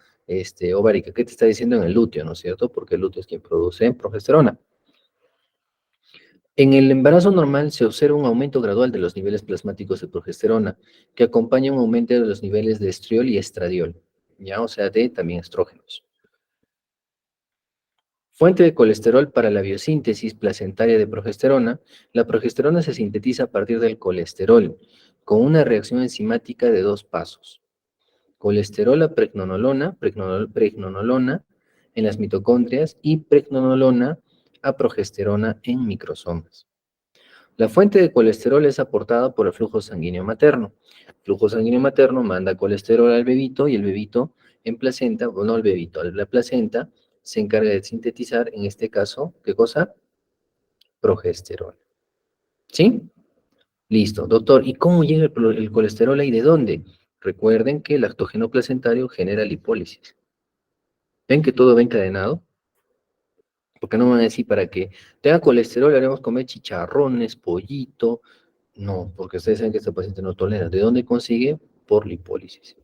ovárica. ¿Qué te está diciendo en el lúteo, no es cierto? Porque el lúteo es quien produce progesterona. En el embarazo normal se observa un aumento gradual de los niveles plasmáticos de progesterona, que acompaña un aumento de los niveles de estriol y estradiol, ¿ya? O sea, de también estrógenos. Fuente de colesterol para la biosíntesis placentaria de progesterona. La progesterona se sintetiza a partir del colesterol, con una reacción enzimática de 2 pasos. Colesterol a pregnenolona en las mitocondrias y pregnenolona a progesterona en microsomas. La fuente de colesterol es aportada por el flujo sanguíneo materno. El flujo sanguíneo materno manda colesterol al bebito y el bebito en placenta, o no el bebito, la placenta se encarga de sintetizar, en este caso, ¿qué cosa? Progesterona. ¿Sí? Listo, doctor. ¿Y cómo llega el colesterol ahí? ¿De dónde? Recuerden que el lactógeno placentario genera lipólisis. ¿Ven que todo va encadenado? Porque no me van a decir para que tenga colesterol, le haremos comer chicharrones, pollito. No, porque ustedes saben que este paciente no tolera. ¿De dónde consigue? Por lipólisis.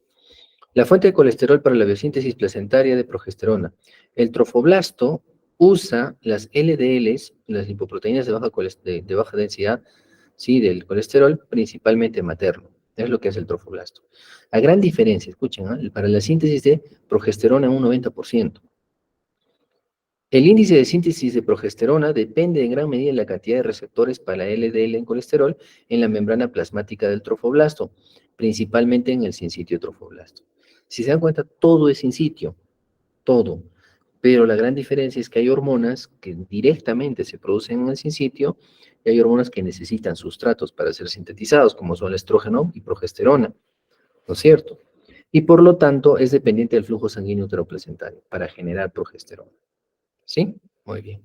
La fuente de colesterol para la biosíntesis placentaria de progesterona. El trofoblasto usa las LDLs, las lipoproteínas de baja densidad, ¿sí? Del colesterol, principalmente materno. Es lo que hace el trofoblasto. A gran diferencia, escuchen, ¿eh? Para la síntesis de progesterona un 90%. El índice de síntesis de progesterona depende en gran medida de la cantidad de receptores para LDL en colesterol en la membrana plasmática del trofoblasto, principalmente en el sinsitio trofoblasto. Si se dan cuenta, todo es sinsitio, todo. Pero la gran diferencia es que hay hormonas que directamente se producen en el sinsitio y hay hormonas que necesitan sustratos para ser sintetizados, como son el estrógeno y progesterona, ¿no es cierto? Y por lo tanto es dependiente del flujo sanguíneo uteroplacentario para generar progesterona. ¿Sí? Muy bien.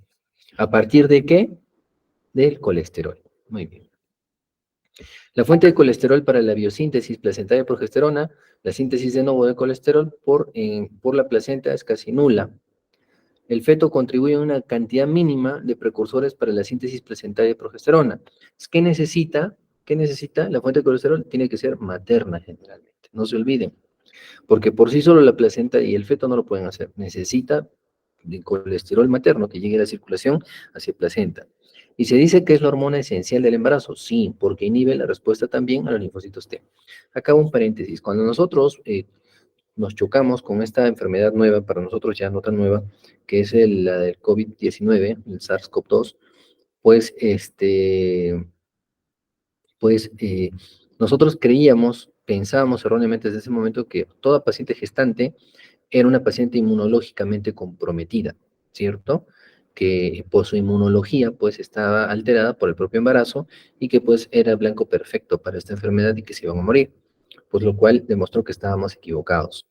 ¿A partir de qué? Del colesterol. Muy bien. La fuente de colesterol para la biosíntesis placentaria de progesterona, la síntesis de nuevo de colesterol por la placenta es casi nula. El feto contribuye a una cantidad mínima de precursores para la síntesis placentaria de progesterona. ¿Qué necesita? ¿Qué necesita? La fuente de colesterol tiene que ser materna generalmente. No se olviden. Porque por sí solo la placenta y el feto no lo pueden hacer. Necesita de colesterol materno que llegue a la circulación hacia placenta. Y se dice que es la hormona esencial del embarazo. Sí, porque inhibe la respuesta también a los linfocitos T. Acá un paréntesis. Cuando nosotros nos chocamos con esta enfermedad nueva, para nosotros ya no tan nueva, que es la del COVID-19, el SARS-CoV-2, pues, nosotros creíamos, pensábamos erróneamente desde ese momento que toda paciente gestante era una paciente inmunológicamente comprometida, ¿cierto? Que por su inmunología pues estaba alterada por el propio embarazo y que pues era blanco perfecto para esta enfermedad y que se iban a morir, pues lo cual demostró que estábamos equivocados,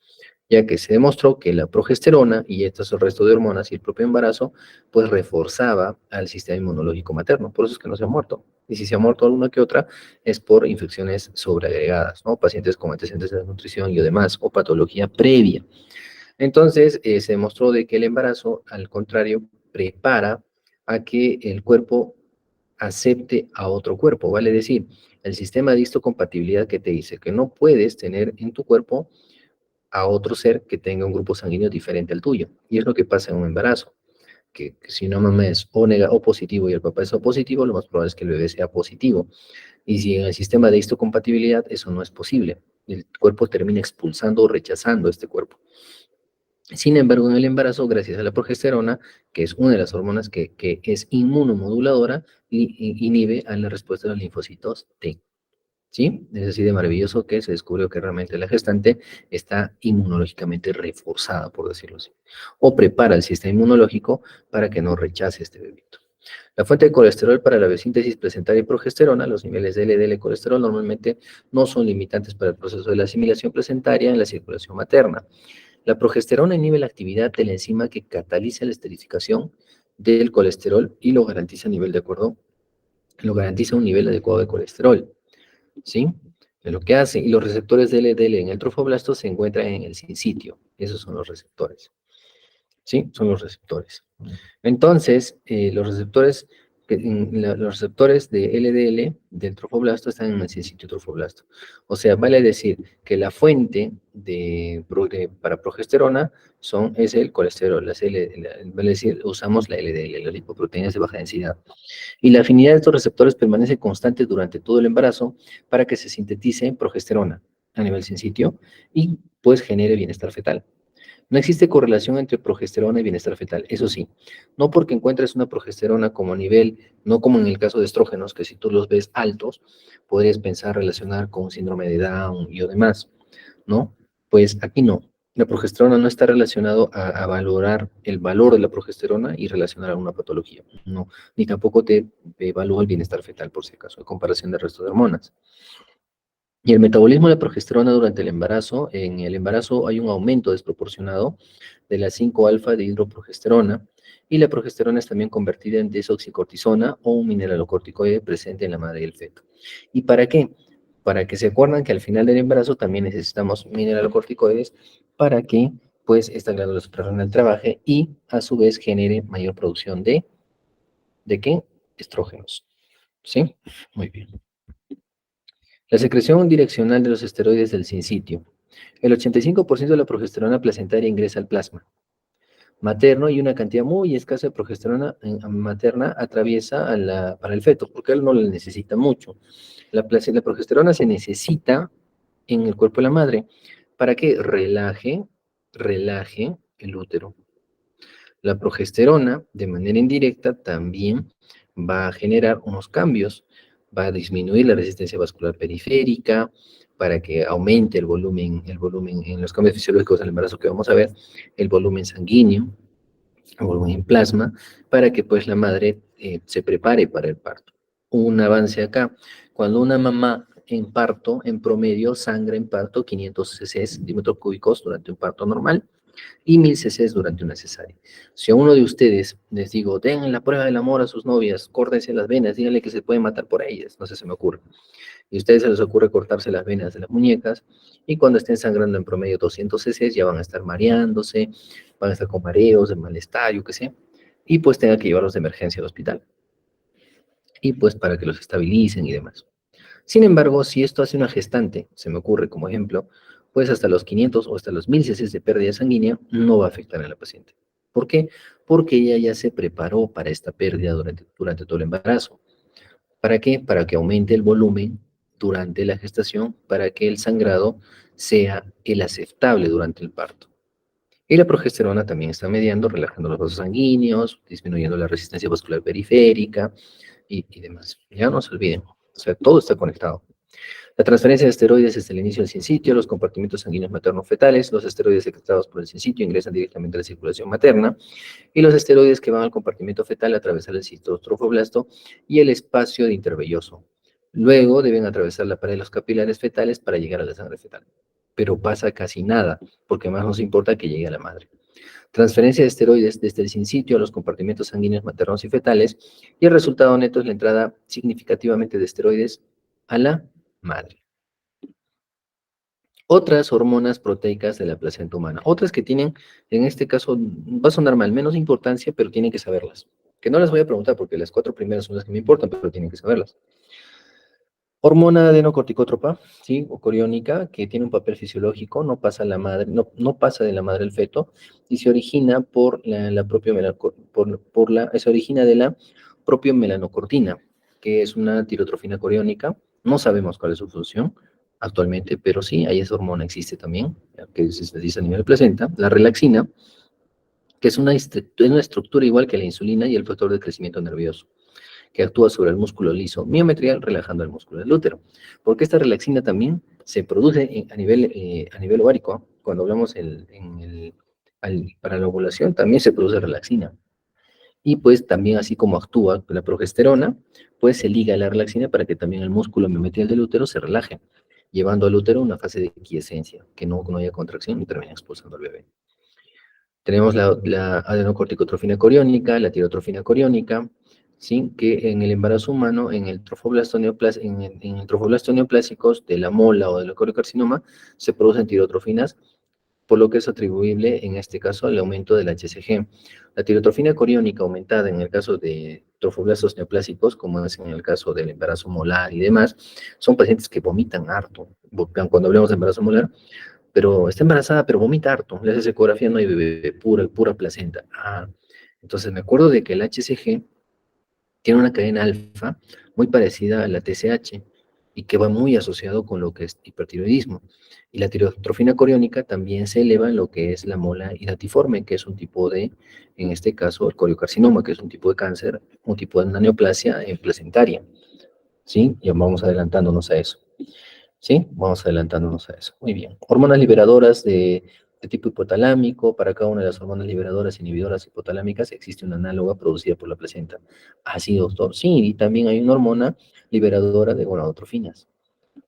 ya que se demostró que la progesterona y estos el resto de hormonas y el propio embarazo pues reforzaba al sistema inmunológico materno, por eso es que no se ha muerto. Y si se ha muerto alguna que otra es por infecciones sobreagregadas, ¿no? Pacientes con antecedentes de desnutrición y demás, o patología previa. Entonces, se demostró de que el embarazo, al contrario, prepara a que el cuerpo acepte a otro cuerpo, ¿vale? Es decir, el sistema de histocompatibilidad que te dice que no puedes tener en tu cuerpo a otro ser que tenga un grupo sanguíneo diferente al tuyo. Y es lo que pasa en un embarazo, que si una mamá es O positivo y el papá es O positivo, lo más probable es que el bebé sea positivo. Y si en el sistema de histocompatibilidad eso no es posible, el cuerpo termina expulsando o rechazando este cuerpo. Sin embargo, en el embarazo, gracias a la progesterona, que es una de las hormonas que es inmunomoduladora, inhibe a la respuesta de los linfocitos T. ¿Sí? Es así de maravilloso que se descubrió que realmente la gestante está inmunológicamente reforzada, por decirlo así. O prepara el sistema inmunológico para que no rechace este bebito. La fuente de colesterol para la biosíntesis placentaria y progesterona, los niveles de LDL colesterol normalmente no son limitantes para el proceso de la asimilación placentaria en la circulación materna. La progesterona inhibe la actividad de la enzima que cataliza la esterificación del colesterol y lo garantiza a nivel de acuerdo, lo garantiza un nivel adecuado de colesterol, ¿sí? Es lo que hace. Y los receptores de LDL en el trofoblasto se encuentran en el sinsitio. Esos son los receptores. ¿Sí? Son los receptores. Entonces, los receptores de LDL del trofoblasto están en el sitio trofoblasto. O sea, vale decir que la fuente para progesterona es el colesterol, vale decir, usamos la LDL, las lipoproteínas de baja densidad. Y la afinidad de estos receptores permanece constante durante todo el embarazo para que se sintetice progesterona a nivel sitio y pues genere bienestar fetal. No existe correlación entre progesterona y bienestar fetal, eso sí, no porque encuentres una progesterona como a nivel, no como en el caso de estrógenos, que si tú los ves altos, podrías pensar relacionar con un síndrome de Down y demás, ¿no? Pues aquí no. La progesterona no está relacionado a valorar el valor de la progesterona y relacionar a una patología, no, ni tampoco te evalúa el bienestar fetal, por si acaso, en comparación del resto de hormonas. Y el metabolismo de la progesterona durante el embarazo, en el embarazo hay un aumento desproporcionado de la 5-alfa de hidroprogesterona y la progesterona es también convertida en desoxicortisona o un mineralocorticoide presente en la madre y el feto. ¿Y para qué? Para que se acuerdan que al final del embarazo también necesitamos mineralocorticoides para que pues esta glándula suprarrenal trabaje y a su vez genere mayor producción ¿de qué? Estrógenos. ¿Sí? Muy bien. La secreción direccional de los esteroides del sinsitio. El 85% de la progesterona placentaria ingresa al plasma materno y una cantidad muy escasa de progesterona materna atraviesa para el feto, porque él no la necesita mucho. La progesterona se necesita en el cuerpo de la madre para que relaje el útero. La progesterona, de manera indirecta, también va a generar unos cambios, va a disminuir la resistencia vascular periférica, para que aumente el volumen en los cambios fisiológicos del embarazo que vamos a ver, el volumen sanguíneo, el volumen en plasma, para que pues la madre se prepare para el parto. Un avance acá, cuando una mamá en parto, en promedio, sangra en parto 500 cc, centímetros cúbicos durante un parto normal, y 1000 cc durante una cesárea. Si a uno de ustedes les digo, den la prueba del amor a sus novias, córtense las venas, díganle que se pueden matar por ellas, no sé, se me ocurre. Y a ustedes se les ocurre cortarse las venas de las muñecas, y cuando estén sangrando en promedio 200 cc ya van a estar mareándose, van a estar con mareos, de malestar, yo qué sé, y pues tengan que llevarlos de emergencia al hospital. Y pues para que los estabilicen y demás. Sin embargo, si esto hace una gestante, se me ocurre como ejemplo, pues hasta los 500 o hasta los 1000 cc de pérdida sanguínea no va a afectar a la paciente. ¿Por qué? Porque ella ya se preparó para esta pérdida durante todo el embarazo. ¿Para qué? Para que aumente el volumen durante la gestación, para que el sangrado sea el aceptable durante el parto. Y la progesterona también está mediando, relajando los vasos sanguíneos, disminuyendo la resistencia vascular periférica y demás. Ya no se olviden, o sea, todo está conectado. La transferencia de esteroides desde el inicio del sincitio, los compartimentos sanguíneos materno-fetales, los esteroides secretados por el sincitio ingresan directamente a la circulación materna, y los esteroides que van al compartimento fetal atravesar el citotrofoblasto y el espacio de intervelloso. Luego deben atravesar la pared de los capilares fetales para llegar a la sangre fetal. Pero pasa casi nada, porque más nos importa que llegue a la madre. Transferencia de esteroides desde el sincitio a los compartimentos sanguíneos maternos y fetales, y el resultado neto es la entrada significativamente de esteroides a la madre. Otras hormonas proteicas de la placenta humana. Otras que tienen, en este caso, va a sonar mal, menos importancia, pero tienen que saberlas. Que no las voy a preguntar porque las 4 primeras son las que me importan, pero tienen que saberlas. Hormona adenocorticótropa, ¿sí? O coriónica, que tiene un papel fisiológico, no pasa, la madre, no pasa de la madre al feto, y se origina por la propia se origina de la propia melanocortina, que es una tirotrofina coriónica. No sabemos cuál es su función actualmente, pero sí, ahí esa hormona existe también, que se sintetiza a nivel de placenta. La relaxina, que es una estructura igual que la insulina y el factor de crecimiento nervioso, que actúa sobre el músculo liso miometrial, relajando el músculo del útero. Porque esta relaxina también se produce a nivel ovárico, ¿eh? Cuando hablamos para la ovulación, también se produce relaxina. Y pues también así como actúa la progesterona, pues se liga a la relaxina para que también el músculo miometrial del útero se relaje, llevando al útero a una fase de quiescencia, que no haya contracción y termina expulsando al bebé. Tenemos la adenocorticotrofina coriónica, la tirotrofina coriónica, ¿sí? Que en el embarazo humano, en el trofoblasto neoplásicos de la mola o del coriocarcinoma, se producen tirotrofinas, por lo que es atribuible en este caso al aumento del HCG. La tirotrofina coriónica aumentada en el caso de trofoblastos neoplásicos, como es en el caso del embarazo molar y demás, son pacientes que vomitan harto. Cuando hablamos de embarazo molar, pero está embarazada, pero vomita harto. Le haces ecografía, no hay bebé, pura placenta. Ah, entonces me acuerdo de que el HCG tiene una cadena alfa muy parecida a la TSH y que va muy asociado con lo que es hipertiroidismo. Y la tirotrofina coriónica también se eleva en lo que es la mola hidatiforme, que es un tipo de, en este caso, el coriocarcinoma, que es un tipo de cáncer, un tipo de una neoplasia placentaria. ¿Sí? Y vamos adelantándonos a eso. ¿Sí? Vamos adelantándonos a eso. Muy bien. Hormonas liberadoras de tipo hipotalámico. Para cada una de las hormonas liberadoras inhibidoras hipotalámicas existe una análoga producida por la placenta. Ah, sí, doctor. Sí, y también hay una hormona liberadora de gonadotrofinas.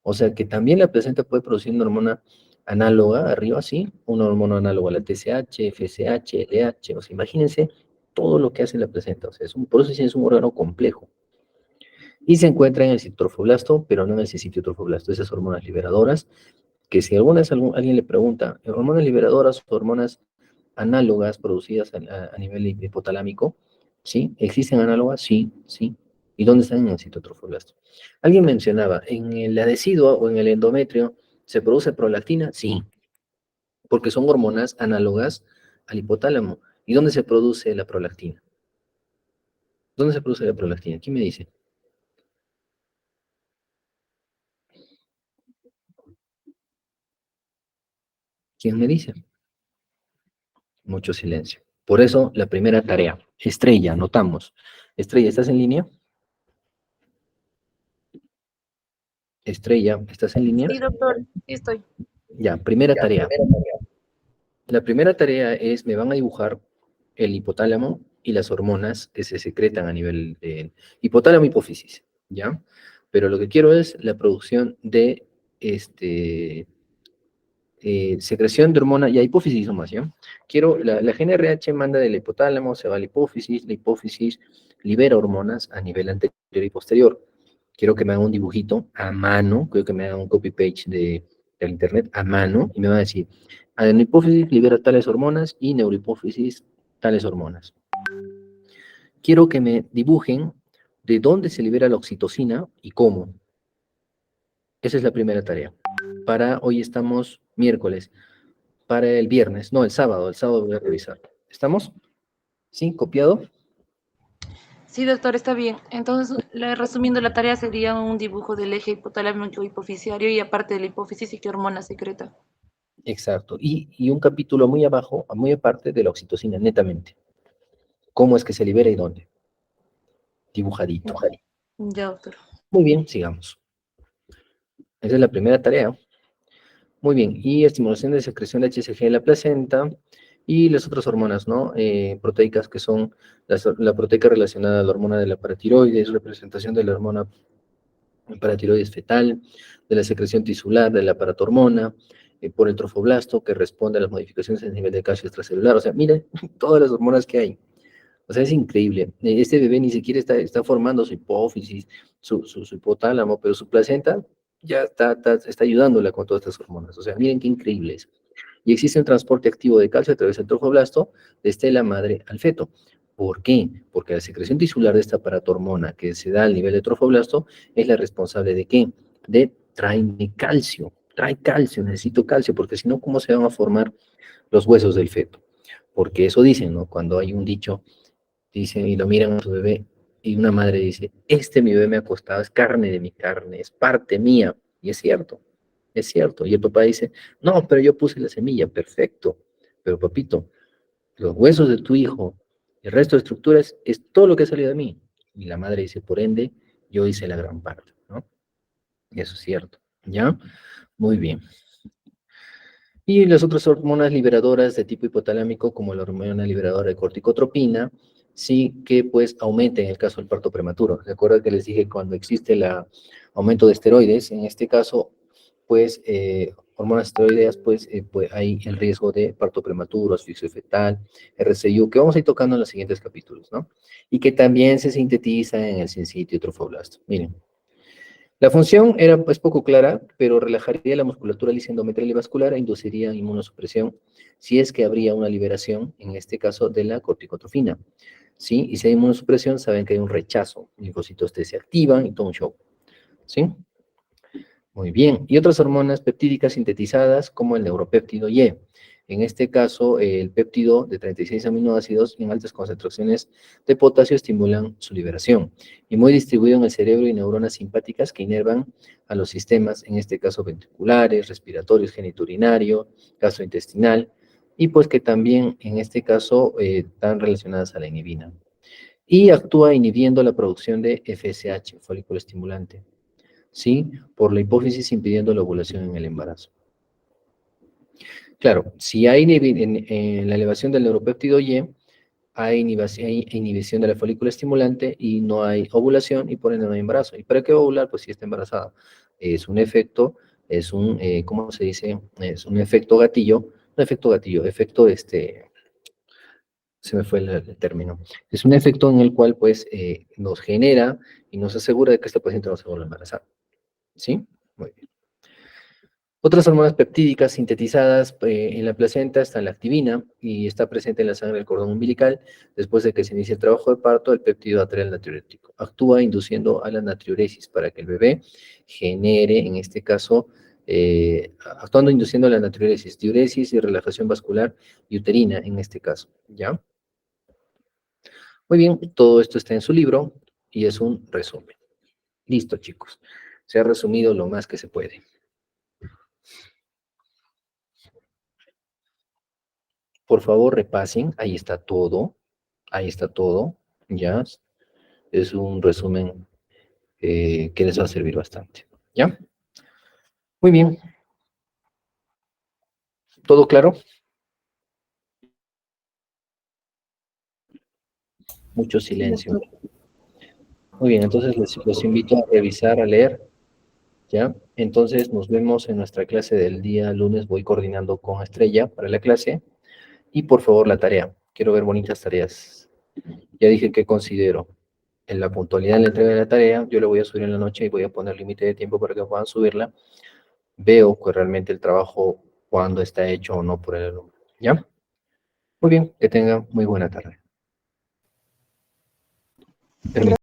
O sea que también la placenta puede producir una hormona análoga arriba, sí, una hormona análoga a la TSH, FSH, LH. O sea, imagínense todo lo que hace la placenta. O sea, por eso sí es un órgano complejo. Y se encuentra en el citrofoblasto, pero no en el citiotrofoblasto, esas hormonas liberadoras, que si alguna vez alguien le pregunta, ¿hormonas liberadoras o hormonas análogas producidas a nivel hipotalámico? ¿Sí? ¿Existen análogas? Sí, sí. ¿Y dónde están en el citotrofoblasto? Alguien mencionaba, ¿en el deciduo o en el endometrio se produce prolactina? Sí, porque son hormonas análogas al hipotálamo. ¿Y dónde se produce la prolactina? ¿Dónde se produce la prolactina? ¿Quién me dice? ¿Quién me dice? Mucho silencio. Por eso, la primera tarea. Estrella, anotamos. Estrella, ¿estás en línea? Estrella, ¿estás en línea? Sí, doctor, sí estoy. Ya, primera tarea. La primera tarea es, me van a dibujar el hipotálamo y las hormonas que se secretan a nivel de hipotálamo y hipófisis, ¿ya? Pero lo que quiero es la producción de secreción de hormona, y hipófisis nomás, ¿ya? Quiero, la GnRH manda del hipotálamo, se va a la hipófisis libera hormonas a nivel anterior y posterior. Quiero que me hagan un dibujito a mano, quiero que me hagan un copy-page del internet a mano, y me va a decir, adenohipófisis libera tales hormonas y neurohipófisis tales hormonas. Quiero que me dibujen de dónde se libera la oxitocina y cómo. Esa es la primera tarea. Para hoy estamos miércoles. Para el viernes, no, el sábado voy a revisar. ¿Estamos? ¿Sí? ¿Copiado? Sí, doctor, está bien. Entonces, resumiendo, la tarea sería un dibujo del eje hipotalámico hipoficiario y aparte de la hipófisis y qué hormona secreta. Exacto. Y un capítulo muy abajo, muy aparte de la oxitocina, netamente. ¿Cómo es que se libera y dónde? Dibujadito. Ya, doctor. Muy bien, sigamos. Esa es la primera tarea. Muy bien, y estimulación de secreción de HCG en la placenta y las otras hormonas, ¿no? Proteicas que son la proteica relacionada a la hormona de la paratiroides, representación de la hormona paratiroides fetal, de la secreción tisular, de la paratormona, por el trofoblasto que responde a las modificaciones en el nivel de calcio extracelular. O sea, miren todas las hormonas que hay. O sea, es increíble. Este bebé ni siquiera está formando su hipófisis, su hipotálamo, pero su placenta ya está ayudándola con todas estas hormonas. O sea, miren qué increíble es. Y existe un transporte activo de calcio a través del trofoblasto desde la madre al feto. ¿Por qué? Porque la secreción tisular de esta paratormona que se da al nivel de trofoblasto es la responsable de ¿qué? De tráeme calcio. Trae calcio, necesito calcio, porque si no, ¿cómo se van a formar los huesos del feto? Porque eso dicen, ¿no? Cuando hay un dicho, dicen y lo miran a su bebé y una madre dice, mi bebé me ha costado, es carne de mi carne, es parte mía. Y es cierto, es cierto. Y el papá dice, no, pero yo puse la semilla, perfecto. Pero papito, los huesos de tu hijo, el resto de estructuras, es todo lo que ha salido de mí. Y la madre dice, por ende, yo hice la gran parte, ¿no? Y eso es cierto, ¿ya? Muy bien. Y las otras hormonas liberadoras de tipo hipotalámico, como la hormona liberadora de corticotropina, sí que pues aumenta en el caso del parto prematuro. ¿Se acuerdan que les dije cuando existe el aumento de esteroides? En este caso, pues hormonas esteroideas, pues hay el riesgo de parto prematuro, asfixia fetal, RCIU, que vamos a ir tocando en los siguientes capítulos, ¿no? Y que también se sintetiza en el sincitio y trofoblasto. Miren, la función era pues poco clara, pero relajaría la musculatura lisendometrial y vascular e induciría inmunosupresión si es que habría una liberación, en este caso, de la corticotrofina. ¿Sí? Y si hay inmunosupresión, saben que hay un rechazo. Linfocitos T se activan y todo un show. ¿Sí? Muy bien. Y otras hormonas peptídicas sintetizadas, como el neuropéptido Y. En este caso, el péptido de 36 aminoácidos en altas concentraciones de potasio estimulan su liberación. Y muy distribuido en el cerebro y neuronas simpáticas que inervan a los sistemas, en este caso ventriculares, respiratorios, genitourinario, gastrointestinal, y pues que también, en este caso, están relacionadas a la inhibina. Y actúa inhibiendo la producción de FSH, folículo estimulante. ¿Sí? Por la hipófisis impidiendo la ovulación en el embarazo. Claro, si hay en la elevación del neuropéptido Y, hay inhibición de la folícula estimulante y no hay ovulación y por ende no hay embarazo. ¿Y para qué va a ovular? Pues si está embarazada. Es un efecto, es un, ¿cómo se dice? Es un efecto gatillo, no efecto gatillo, efecto se me fue el término. Es un efecto en el cual pues nos genera y nos asegura de que esta paciente no se vuelva a embarazar. ¿Sí? Muy bien. Otras hormonas peptídicas sintetizadas en la placenta está la activina y está presente en la sangre del cordón umbilical. Después de que se inicie el trabajo de parto, el péptido atrae al natriurético. Actúa induciendo a la natriuresis para que el bebé genere, en este caso, actuando induciendo a la natriuresis, diuresis y relajación vascular y uterina en este caso. ¿Ya? Muy bien, todo esto está en su libro y es un resumen. Listo, chicos. Se ha resumido lo más que se puede. Por favor, repasen, ahí está todo, ¿ya? Es un resumen que les va a servir bastante, ¿ya? Muy bien, ¿todo claro? Mucho Sí, silencio. doctor. Muy bien, entonces los invito a revisar, a leer, ¿ya? Entonces nos vemos en nuestra clase del día lunes, voy coordinando con Estrella para la clase, y por favor la tarea, quiero ver bonitas tareas. Ya dije que considero en la puntualidad en la entrega de la tarea, yo la voy a subir en la noche y voy a poner límite de tiempo para que puedan subirla. Veo que realmente el trabajo cuando está hecho o no por el alumno. ¿Ya? Muy bien, que tenga muy buena tarde. Permiso.